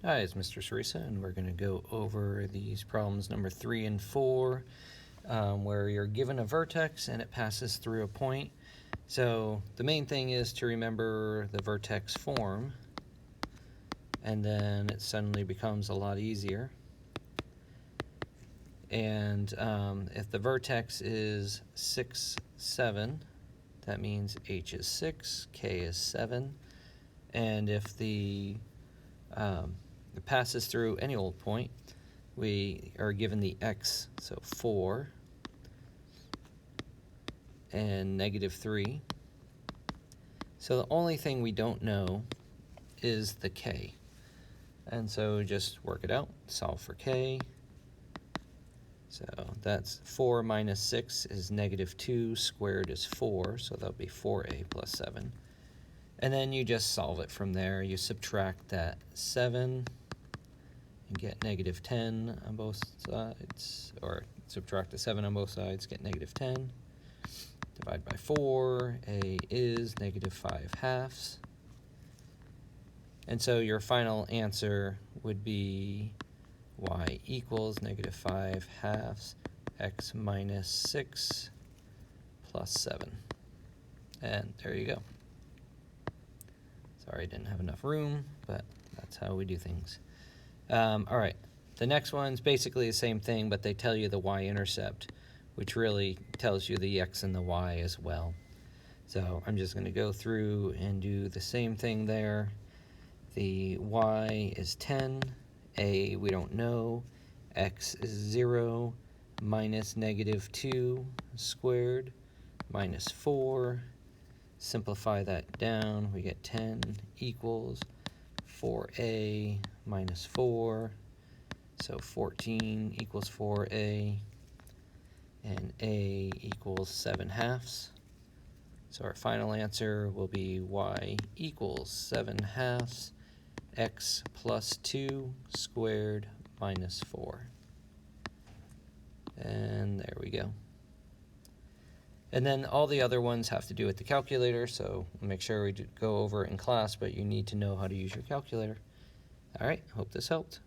Hi, it's Mr. Sarisa, and we're going to go over these problems number 3 and 4, where you're given a vertex and it passes through a point. So the main thing is to remember the vertex form, and then it suddenly becomes a lot easier. And if the vertex is 6, 7, that means h is 6, k is 7, and if it passes through any old point, we are given the x, so 4 and -3. So the only thing we don't know is the k. And so just work it out, solve for k. So that's 4 minus 6 is -2, squared is 4, so that'll be 4a plus 7. And then you just solve it from there. You subtract that 7 and get -10 on both sides, or subtract the 7 on both sides, get -10. Divide by 4, a is -5/2. And so your final answer would be y equals -5/2 x minus 6 plus 7. And there you go. Sorry I didn't have enough room, but that's how we do things. All right, the next one's basically the same thing, but they tell you the y-intercept, which really tells you the x and the y as well. So I'm just going to go through and do the same thing there. The y is 10, a we don't know, x is 0, minus -2 squared, minus 4. Simplify that down, we get 10 equals 4a minus 4, so 14 equals 4a, and a equals 7/2. So our final answer will be y equals 7/2 x plus 2 squared minus 4. And there we go. And then all the other ones have to do with the calculator, so make sure we go over it in class, but you need to know how to use your calculator. All right, hope this helped.